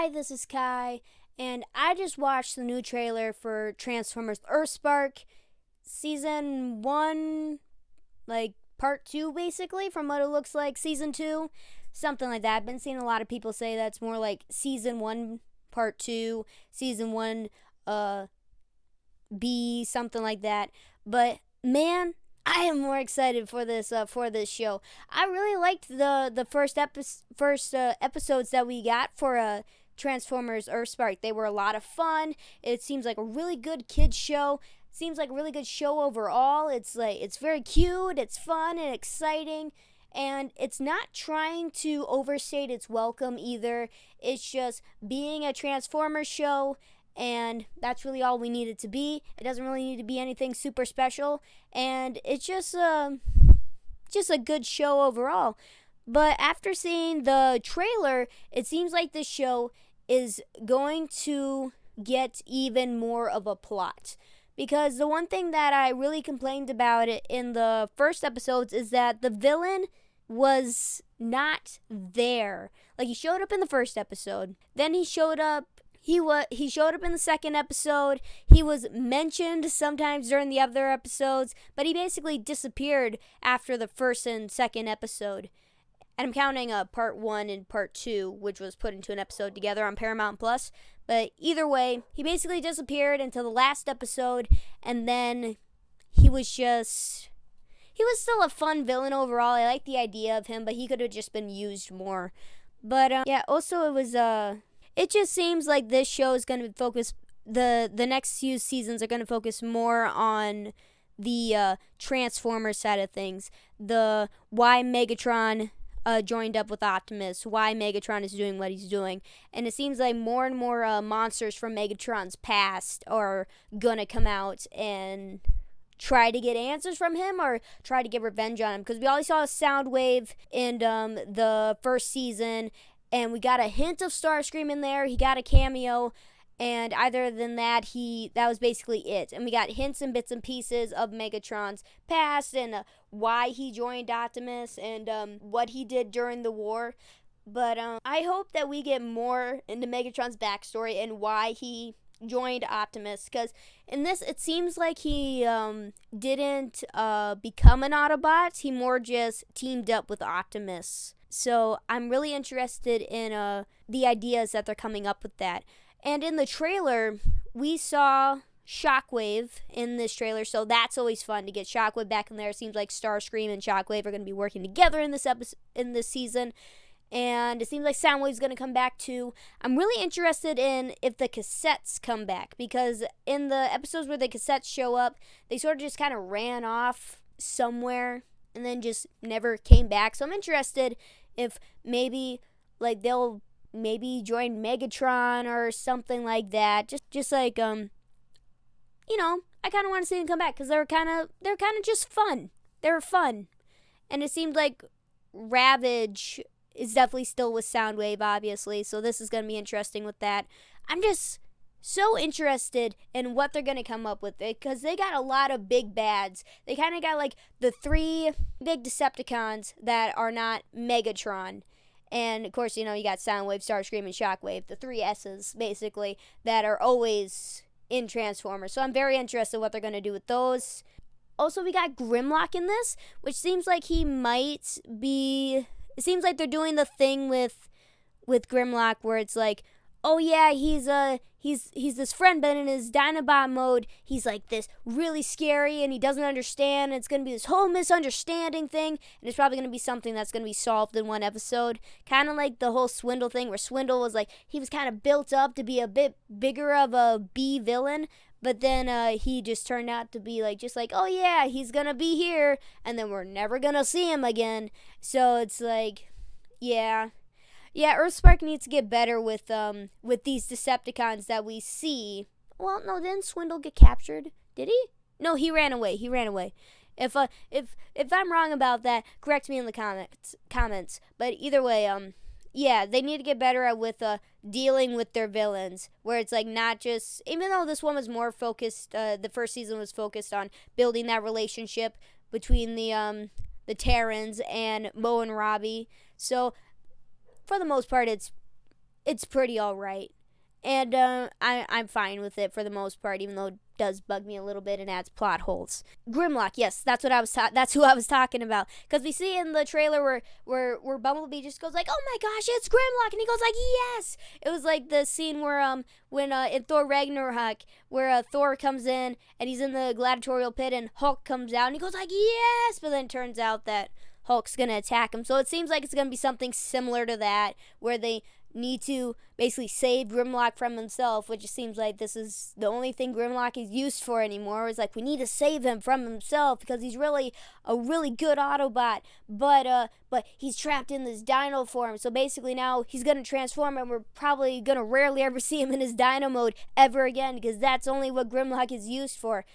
Hi, this is Kai, and I just watched the new trailer for Transformers Earthspark Season 1, like Part 2, basically, from what it looks like, Season 2, something like that. I've been seeing a lot of people say that's more like Season 1, Part 2, Season 1, B, something like that. But, man, I am more excited for this show. I really liked the first episodes that we got for Transformers Earthspark. They were a lot of fun. It seems like a really good kids show. Seems like a really good show overall. It's very cute, it's fun and exciting, and it's not trying to overstate its welcome either. It's just being a Transformers show, and that's really all we need it to be. It doesn't really need to be anything super special, and it's just a good show overall. But after seeing the trailer, it seems like this show is going to get even more of a plot. Because the one thing that I really complained about it in the first episodes is that the villain was not there. Like, he showed up in the first episode, then he showed up he showed up in the second episode. He was mentioned sometimes during the other episodes, but he basically disappeared after the first and second episode. And I'm counting part 1 and part 2, which was put into an episode together on Paramount Plus. But either way, he basically disappeared until the last episode, and then he was still a fun villain overall. I like the idea of him, but he could have just been used more. But also it just seems like this show is going to focus, the next few seasons are going to focus more on the Transformers side of things. The why Megatron joined up with Optimus, why Megatron is doing what he's doing. And it seems like more and more monsters from Megatron's past are gonna come out and try to get answers from him or try to get revenge on him. Because we always saw Soundwave in the first season, and we got a hint of Starscream in there. He got a cameo. And other than that, that was basically it. And we got hints and bits and pieces of Megatron's past and why he joined Optimus and what he did during the war. But I hope that we get more into Megatron's backstory and why he joined Optimus. Because in this, it seems like he didn't become an Autobot. He more just teamed up with Optimus. So I'm really interested in the ideas that they're coming up with that. And in the trailer, we saw Shockwave in this trailer, so that's always fun to get Shockwave back in there. It seems like Starscream and Shockwave are going to be working together in this season, and it seems like Soundwave's going to come back too. I'm really interested in if the cassettes come back, because in the episodes where the cassettes show up, they sort of just kind of ran off somewhere and then just never came back. So I'm interested if maybe they'll maybe join Megatron or something like that. Just like I kind of want to see them come back because they're kind of just fun. They were fun, and it seemed like Ravage is definitely still with Soundwave, obviously. So this is gonna be interesting with that. I'm just so interested in what they're gonna come up with because they got a lot of big bads. They kind of got like the 3 big Decepticons that are not Megatron. And, of course, you got Soundwave, Starscream, and Shockwave, the 3 S's, basically, that are always in Transformers. So I'm very interested in what they're going to do with those. Also, we got Grimlock in this, which seems like he might be... It seems like they're doing the thing with Grimlock where it's like, oh, yeah, he's this friend, but in his Dinobot mode, he's like this really scary, and he doesn't understand. And it's going to be this whole misunderstanding thing, and it's probably going to be something that's going to be solved in one episode. Kind of like the whole Swindle thing, where Swindle was like, he was kind of built up to be a bit bigger of a B villain, but then he just turned out to be just like, oh yeah, he's going to be here, and then we're never going to see him again. So it's like, yeah, Earthspark needs to get better with these Decepticons that we see. Well, no, didn't Swindle get captured? Did he? No, he ran away. If I'm wrong about that, correct me in the comments. But either way, they need to get better at dealing with their villains, where it's like not just, even though this one was more focused, the first season was focused on building that relationship between the Terrans and Mo and Robbie. So for the most part, it's it's pretty alright. And I'm fine with it for the most part, even though it does bug me a little bit and adds plot holes. Grimlock, yes, that's what I was. That's who I was talking about. Because we see in the trailer where Bumblebee just goes like, "Oh my gosh, it's Grimlock," and he goes like, "Yes!" It was like the scene where when in Thor Ragnarok, where Thor comes in and he's in the gladiatorial pit and Hulk comes out and he goes like, "Yes!" But then it turns out that Hulk's gonna attack him. So it seems like it's gonna be something similar to that, where they need to basically save Grimlock from himself, which it seems like this is the only thing Grimlock is used for anymore. Is like, we need to save him from himself because he's really a really good Autobot, but he's trapped in this dino form. So basically now he's gonna transform and we're probably gonna rarely ever see him in his dino mode ever again, because that's only what Grimlock is used for.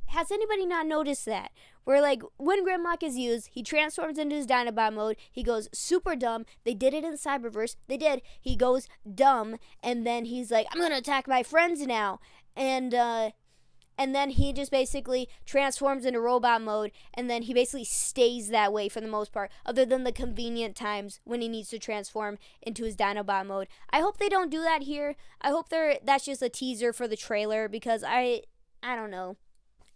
Has anybody not noticed that? Where, like, when Grimlock is used, he transforms into his Dinobot mode, he goes super dumb. They did it in Cyberverse. They did. He goes dumb, and then he's like, "I'm gonna attack my friends now." And then he just basically transforms into robot mode, and then he basically stays that way for the most part, other than the convenient times when he needs to transform into his Dinobot mode. I hope they don't do that here. I hope that's just a teaser for the trailer, because I don't know.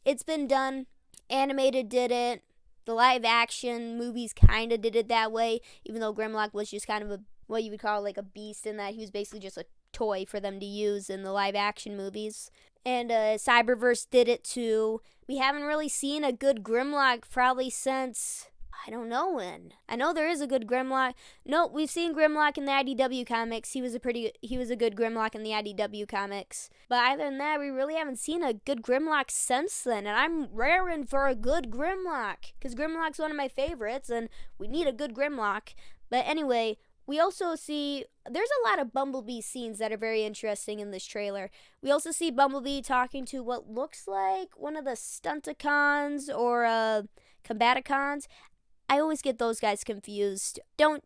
It's been done. Animated did it. The live action movies kind of did it that way, even though Grimlock was just kind of what you would call like a beast, in that he was basically just a toy for them to use in the live action movies. And Cyberverse did it too. We haven't really seen a good Grimlock probably since, I don't know when. I know there is a good Grimlock. No, we've seen Grimlock in the IDW comics. He was a good Grimlock in the IDW comics. But other than that, we really haven't seen a good Grimlock since then. And I'm raring for a good Grimlock, because Grimlock's one of my favorites, and we need a good Grimlock. But anyway, we also see there's a lot of Bumblebee scenes that are very interesting in this trailer. We also see Bumblebee talking to what looks like one of the Stunticons or Combaticons. I always get those guys confused. Don't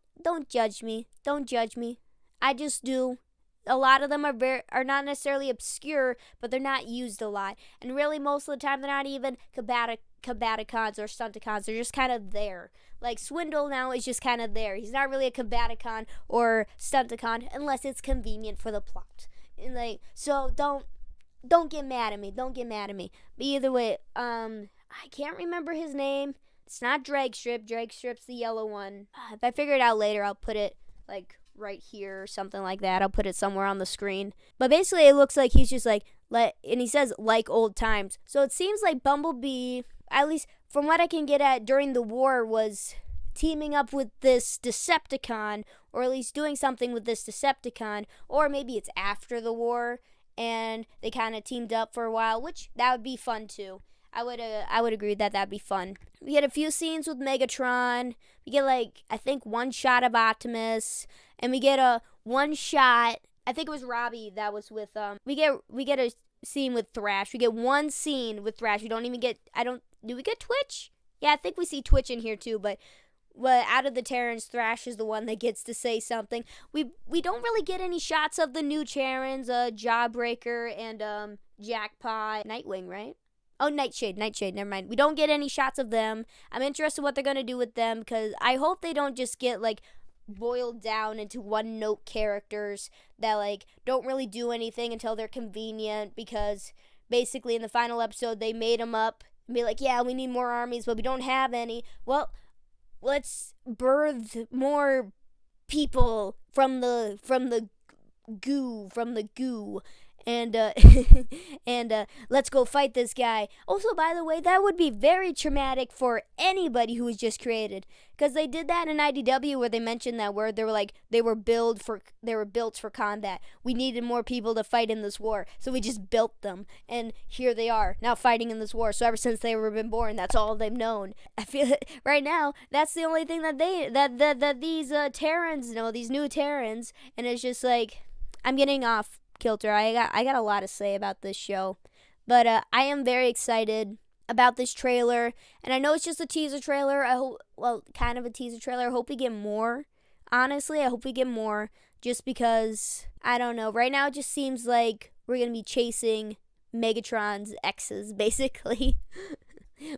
judge me. Don't judge me. I just do. A lot of them are not necessarily obscure, but they're not used a lot. And really, most of the time, they're not even Combaticons or Stunticons. They're just kind of there. Like, Swindle now is just kind of there. He's not really a Combaticon or Stunticon unless it's convenient for the plot. And so don't get mad at me. Don't get mad at me. But either way, I can't remember his name. It's not Dragstrip. Dragstrip's the yellow one. If I figure it out later, I'll put it like right here or something like that. I'll put it somewhere on the screen. But basically, it looks like he's just like, and he says like old times. So it seems like Bumblebee, at least from what I can get at during the war, was teaming up with this Decepticon, or at least doing something with this Decepticon, or maybe it's after the war and they kind of teamed up for a while, which that would be fun too. I would agree that that'd be fun. We get a few scenes with Megatron. We get I think one shot of Optimus, and we get a one shot. I think it was Robbie that was with We get a scene with Thrash. We get one scene with Thrash. We don't even get. Do we get Twitch? Yeah, I think we see Twitch in here too. But out of the Terrans, Thrash is the one that gets to say something. We don't really get any shots of the new Terrans, Jawbreaker and Jackpot, Nightwing, right? Oh, Nightshade, never mind. We don't get any shots of them. I'm interested in what they're going to do with them, because I hope they don't just get, boiled down into one-note characters that, don't really do anything until they're convenient, because basically in the final episode, they made them up and be like, yeah, we need more armies, but we don't have any. Well, let's birth more people from the goo. And let's go fight this guy. Also, by the way, that would be very traumatic for anybody who was just created, because they did that in IDW, where they mentioned that word. They were like, they were built for combat. We needed more people to fight in this war, so we just built them, and here they are now fighting in this war. So ever since they were been born, that's all they've known. I feel right now that's the only thing that these Terrans know, these new Terrans, and it's just like, I'm getting off kilter. I got a lot to say about this show, but I am very excited about this trailer, and I know it's just a teaser trailer. Kind of a teaser trailer. I hope we get more. Honestly, I hope we get more, just because, I don't know, right now it just seems like we're gonna be chasing Megatron's exes, basically.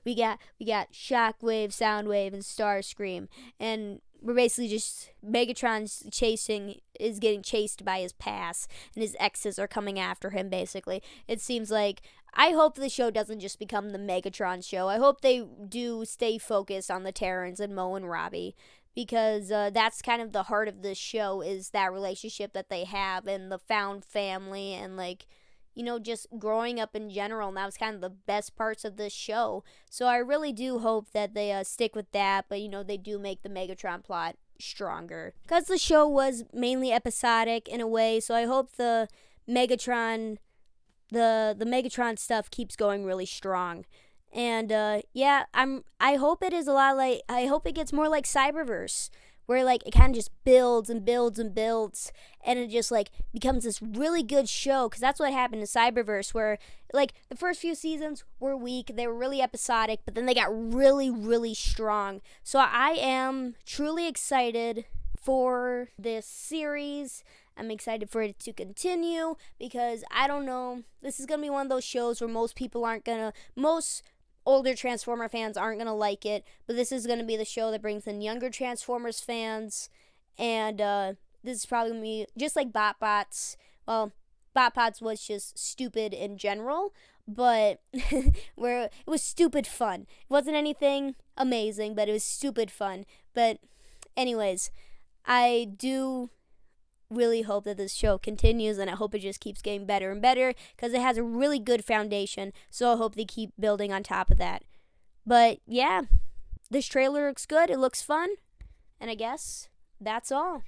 we got Shockwave, Soundwave, and Starscream, and we're basically just Megatron's getting chased by his past, and his exes are coming after him. Basically, it seems like. I hope the show doesn't just become the Megatron show. I hope they do stay focused on the Terrans and Mo and Robbie, because that's kind of the heart of this show, is that relationship that they have and the found family, and like, just growing up in general. And that was kind of the best parts of this show. So I really do hope that they stick with that, but they do make the Megatron plot stronger, because the show was mainly episodic in a way. So I hope the Megatron the Megatron stuff keeps going really strong. And yeah, I hope it is a lot like, I hope it gets more like Cyberverse, where like it kind of just builds and builds and builds, and it just like becomes this really good show. Because that's what happened in Cyberverse, where like the first few seasons were weak, they were really episodic, but then they got really, really strong. So I am truly excited for this series. I'm excited for it to continue, because I don't know, this is gonna be one of those shows where most older Transformer fans aren't gonna like it, but this is gonna be the show that brings in younger Transformers fans. And this is probably gonna be just like BotBots. Well, BotBots was just stupid in general, but where it was stupid fun. It wasn't anything amazing, but it was stupid fun. But anyways, I do really hope that this show continues, and I hope it just keeps getting better and better, because it has a really good foundation. So I hope they keep building on top of that. But yeah, this trailer looks good, it looks fun, and I guess that's all.